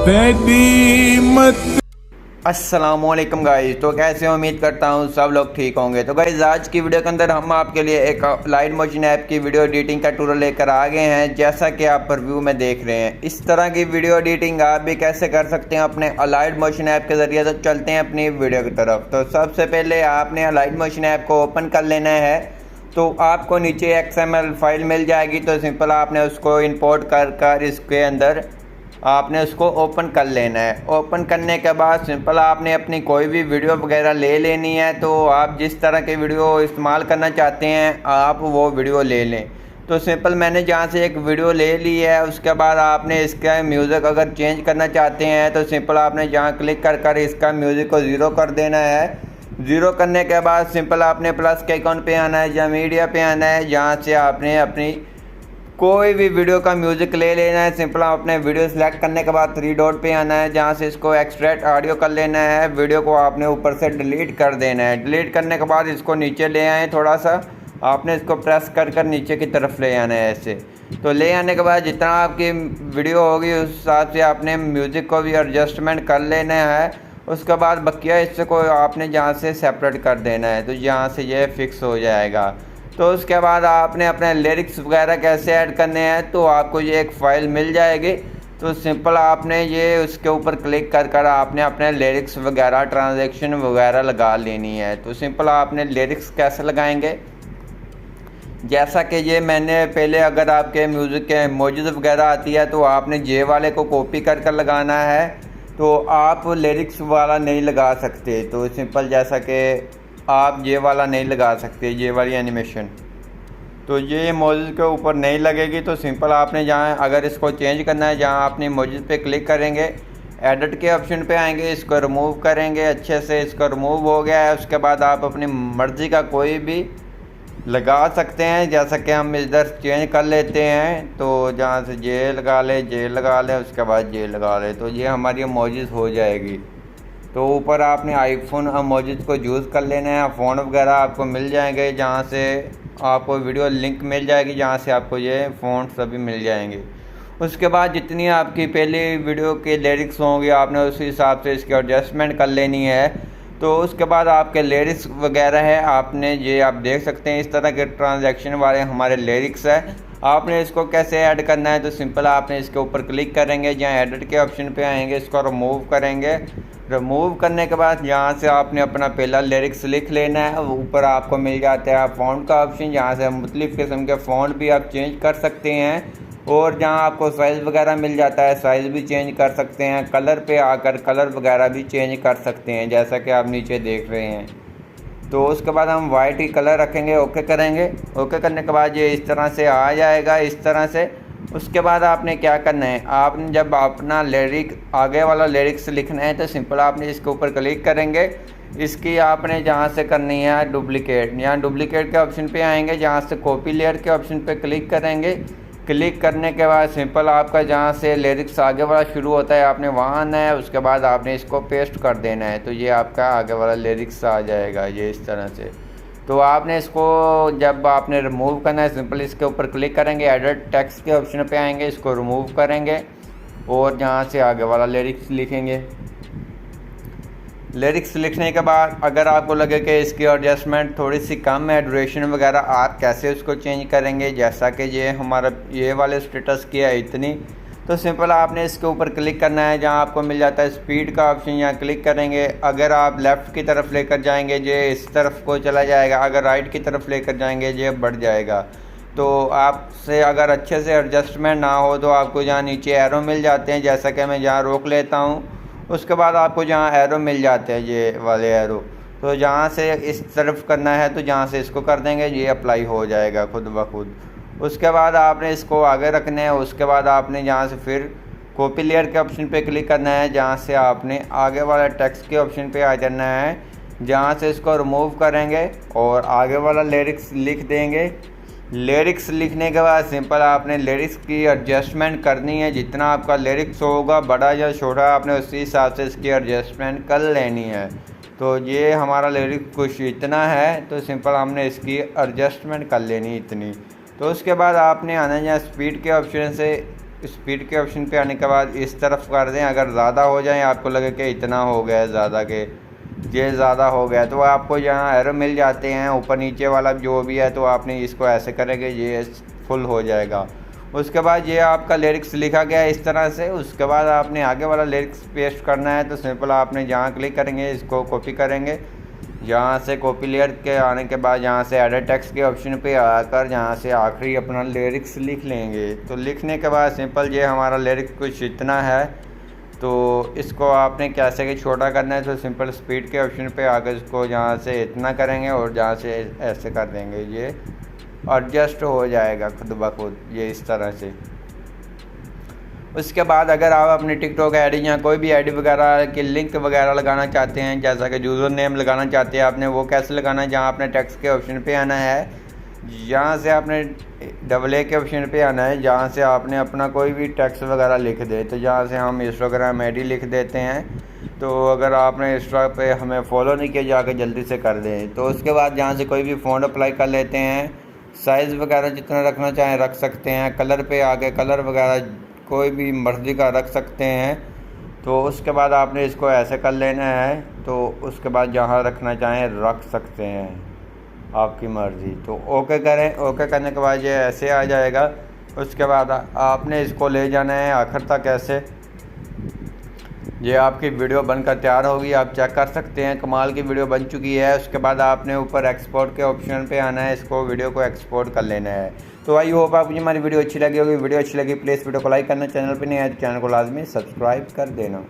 Baby मत। अस्सलामुअलैकुम guys, तो कैसे हो? उम्मीद करता हूँ सब लोग ठीक होंगे। तो गाइस आज की वीडियो के अंदर हम आपके लिए एक लाइट मोशन ऐप की वीडियो एडिटिंग का ट्यूटोरियल लेकर आ गए हैं। जैसा कि आप प्रीव्यू में देख रहे हैं, इस तरह की वीडियो एडिटिंग आप भी कैसे कर सकते हैं अपने लाइट मोशन ऐप के ज़रिए। तो चलते हैं अपनी वीडियो की तरफ। तो सबसे पहले आपने लाइट मोशन ऐप को ओपन कर लेना है। तो आपको नीचे XML फाइल मिल जाएगी, तो सिंपल आपने उसको इंपोर्ट कर इसके अंदर आपने उसको ओपन कर लेना है। ओपन करने के बाद सिंपल आपने अपनी कोई भी वीडियो वगैरह ले लेनी है। तो आप जिस तरह की वीडियो इस्तेमाल करना चाहते हैं आप वो वीडियो ले लें। तो सिंपल मैंने जहाँ से एक वीडियो ले ली है, उसके बाद आपने इसका म्यूज़िक अगर चेंज करना चाहते हैं तो सिंपल आपने जहाँ क्लिक कर इसका म्यूज़िक को ज़ीरो कर देना है। ज़ीरो करने के बाद सिंपल आपने प्लस के आइकॉन पे आना है या मीडिया पे आना है, जहाँ से आपने अपनी कोई भी वीडियो का म्यूज़िक ले लेना है। सिंपल अपने वीडियो सेलेक्ट करने के बाद थ्री डॉट पे आना है, जहाँ से इसको एक्सट्रैक्ट ऑडियो कर लेना है। वीडियो को आपने ऊपर से डिलीट कर देना है। डिलीट करने के बाद इसको नीचे ले आए, थोड़ा सा आपने इसको प्रेस कर नीचे की तरफ ले आना है ऐसे। तो ले आने के बाद जितना आपकी वीडियो होगी उस हिसाब से आपने म्यूज़िक को भी एडजस्टमेंट कर लेना है। उसके बाद बकिया हिस्से को आपने जहाँ से सेपरेट कर देना है, तो यहाँ से ये फिक्स हो जाएगा। तो उसके बाद आपने अपने लिरिक्स वगैरह कैसे ऐड करने हैं, तो आपको ये एक फ़ाइल मिल जाएगी। तो सिंपल आपने ये उसके ऊपर क्लिक कर आपने अपने लिरिक्स वगैरह ट्रांजैक्शन वगैरह लगा लेनी है। तो सिंपल आपने लिरिक्स कैसे लगाएंगे, जैसा कि ये मैंने पहले, अगर आपके म्यूज़िक के इमोजीज वगैरह आती है तो आपने जे वाले को कॉपी कर लगाना है। तो आप लिरिक्स वाला नहीं लगा सकते। तो सिंपल जैसा कि आप ये वाला नहीं लगा सकते, ये वाली एनिमेशन, तो ये इमोजीज के ऊपर नहीं लगेगी। तो सिंपल आपने जहाँ अगर इसको चेंज करना है, जहाँ आपने इमोजीज पे क्लिक करेंगे, एडिट के ऑप्शन पे आएंगे, इसको रिमूव करेंगे। अच्छे से इसको रिमूव हो गया है। उसके बाद आप अपनी मर्ज़ी का कोई भी लगा सकते हैं, जैसा कि हम इधर चेंज कर लेते हैं। तो जहाँ से जे लगा ले उसके बाद जे लगा ले, तो ये हमारी इमोजीज हो जाएगी। तो ऊपर आपने आईफोन इमोजीज को यूज़ कर लेना है। फ़ोन वगैरह आपको मिल जाएंगे, जहाँ से आपको वीडियो लिंक मिल जाएगी, जहाँ से आपको ये फ़ोन सभी मिल जाएंगे। उसके बाद जितनी आपकी पहली वीडियो के लिरिक्स होंगे आपने उसी हिसाब से इसकी एडजस्टमेंट कर लेनी है। तो उसके बाद आपके लिरिक्स वगैरह है, आपने ये आप देख सकते हैं इस तरह के ट्रांजैक्शन वाले हमारे लिरिक्स है। आपने इसको कैसे ऐड करना है, तो सिंपल आपने इसके ऊपर क्लिक करेंगे, जहाँ एडिट के ऑप्शन पे आएंगे, इसको रिमूव करेंगे। रिमूव करने के बाद यहाँ से आपने अपना पहला लिरिक्स लिख लेना है। ऊपर आपको मिल जाता है फ़ॉन्ट का ऑप्शन, जहाँ से मुख्तलिफ़ किस्म के फ़ॉन्ट भी आप चेंज कर सकते हैं। और जहाँ आपको साइज़ वगैरह मिल जाता है, साइज़ भी चेंज कर सकते हैं। कलर पे आकर कलर वगैरह भी चेंज कर सकते हैं, जैसा कि आप नीचे देख रहे हैं। तो उसके बाद हम वाइट ही कलर रखेंगे, ओके करेंगे। ओके करने के बाद ये इस तरह से आ जाएगा, इस तरह से। उसके बाद आपने क्या करना है, आपने जब अपना लिरिक आगे वाला लिरिक्स लिखना है तो सिंपल आपने इसके ऊपर क्लिक करेंगे। इसकी आपने जहाँ से करनी है डुप्लिकेट, यहाँ डुप्लिकेट के ऑप्शन पे आएंगे, जहाँ से कॉपी लेयर के ऑप्शन पे क्लिक करेंगे। क्लिक करने के बाद सिंपल आपका जहाँ से लिरिक्स आगे वाला शुरू होता है आपने वहाँ आना है। उसके बाद आपने इसको पेस्ट कर देना है, तो ये आपका आगे वाला लिरिक्स आ जाएगा ये इस तरह से। तो आपने इसको जब आपने रिमूव करना है, सिंपल इसके ऊपर क्लिक करेंगे, एडिट टेक्स्ट के ऑप्शन पे आएंगे, इसको रिमूव करेंगे और जहाँ से आगे वाला लिरिक्स लिखेंगे। लिरिक्स लिखने के बाद अगर आपको लगे कि इसकी एडजस्टमेंट थोड़ी सी कम है, ड्यूरेशन वगैरह, आप कैसे उसको चेंज करेंगे, जैसा कि ये हमारा ये वाले स्टेटस की है इतनी। तो सिंपल आपने इसके ऊपर क्लिक करना है, जहाँ आपको मिल जाता है स्पीड का ऑप्शन, यहाँ क्लिक करेंगे। अगर आप लेफ़्ट की तरफ लेकर जाएंगे ये इस तरफ को चला जाएगा, अगर राइट की तरफ लेकर जाएंगे ये बढ़ जाएगा। तो आपसे अगर अच्छे से एडजस्टमेंट ना हो तो आपको जहाँ नीचे एरो मिल जाते हैं, जैसा कि मैं जहाँ रोक लेता हूँ, उसके बाद आपको जहाँ एरो मिल जाते हैं ये वाले एरो, तो जहाँ से इस तरफ करना है तो जहाँ से इसको कर देंगे ये अप्लाई हो जाएगा खुद ब खुद। उसके बाद आपने इसको आगे रखना है। उसके बाद आपने यहाँ से फिर कॉपी लेयर के ऑप्शन पे क्लिक करना है, जहाँ से आपने आगे वाला टेक्स्ट के ऑप्शन पे आ जाना है, जहाँ से इसको रिमूव करेंगे और आगे वाला लिरिक्स लिख देंगे। लिरिक्स लिखने के बाद सिंपल आपने लिरिक्स की एडजस्टमेंट करनी है। जितना आपका लिरिक्स होगा बड़ा या छोटा, आपने उसी हिसाब से इसकी एडजस्टमेंट कर लेनी है। तो ये हमारा लिरिक्स कुछ इतना है, तो सिंपल हमने इसकी एडजस्टमेंट कर लेनी इतनी। तो उसके बाद आपने आना है स्पीड के ऑप्शन से, स्पीड के ऑप्शन पे आने के बाद इस तरफ कर दें। अगर ज़्यादा हो जाए, आपको लगे कि इतना हो गया है ज़्यादा के ये ज़्यादा हो गया, तो आपको यहाँ एरो मिल जाते हैं ऊपर नीचे वाला जो भी है, तो आपने इसको ऐसे करेंगे ये फुल हो जाएगा। उसके बाद ये आपका लिरिक्स लिखा गया है इस तरह से। उसके बाद आपने आगे वाला लिरिक्स पेस्ट करना है, तो सिंपल आपने जहाँ क्लिक करेंगे इसको कॉपी करेंगे। यहाँ से कॉपी लेयर के आने के बाद यहाँ से एडिट टेक्स्ट के ऑप्शन पे आकर यहाँ से आखिरी अपना लिरिक्स लिख लेंगे। तो लिखने के बाद सिंपल ये हमारा लिरिक्स कुछ इतना है, तो इसको आपने कैसे कि छोटा करना है, तो सिंपल स्पीड के ऑप्शन पे आकर इसको यहाँ से इतना करेंगे और जहाँ से ऐसे कर देंगे, ये एडजस्ट हो जाएगा खुद ब खुद ये इस तरह से। उसके बाद अगर आप अपने टिकटॉक आईडी या कोई भी आईडी वगैरह की लिंक वगैरह लगाना चाहते हैं, जैसा कि यूज़र नेम लगाना चाहते हैं आपने, वो कैसे लगाना है, जहाँ आपने टेक्स्ट के ऑप्शन पे आना है, यहाँ से आपने AA के ऑप्शन पे आना है, जहाँ से आपने अपना कोई भी टेक्स्ट वगैरह लिख दे। तो जहाँ से हम इंस्टाग्राम आईडी लिख देते हैं, तो अगर आपने इंस्टा पे हमें फॉलो नहीं किया जाकर जल्दी से कर दें। तो उसके बाद जहाँ से कोई भी फ़ॉन्ट अप्लाई कर लेते हैं, साइज़ वगैरह जितना रखना चाहें रख सकते हैं। कलर पे आके कलर वगैरह कोई भी मर्ज़ी का रख सकते हैं। तो उसके बाद आपने इसको ऐसे कर लेना है, तो उसके बाद जहाँ रखना चाहें रख सकते हैं, आपकी मर्ज़ी। तो ओके करें। ओके करने के बाद ये ऐसे आ जाएगा। उसके बाद आपने इसको ले जाना है आखिर तक ऐसे। ये आपकी वीडियो बनकर तैयार होगी, आप चेक कर सकते हैं, कमाल की वीडियो बन चुकी है। उसके बाद आपने ऊपर एक्सपोर्ट के ऑप्शन पे आना है, इसको वीडियो को एक्सपोर्ट कर लेना है। तो आई होप आपको हमारी वीडियो अच्छी लगी होगी। वीडियो अच्छी लगी प्लीज़ वीडियो को लाइक करना, चैनल पे नहीं आए तो चैनल को लाजमी सब्सक्राइब कर देना।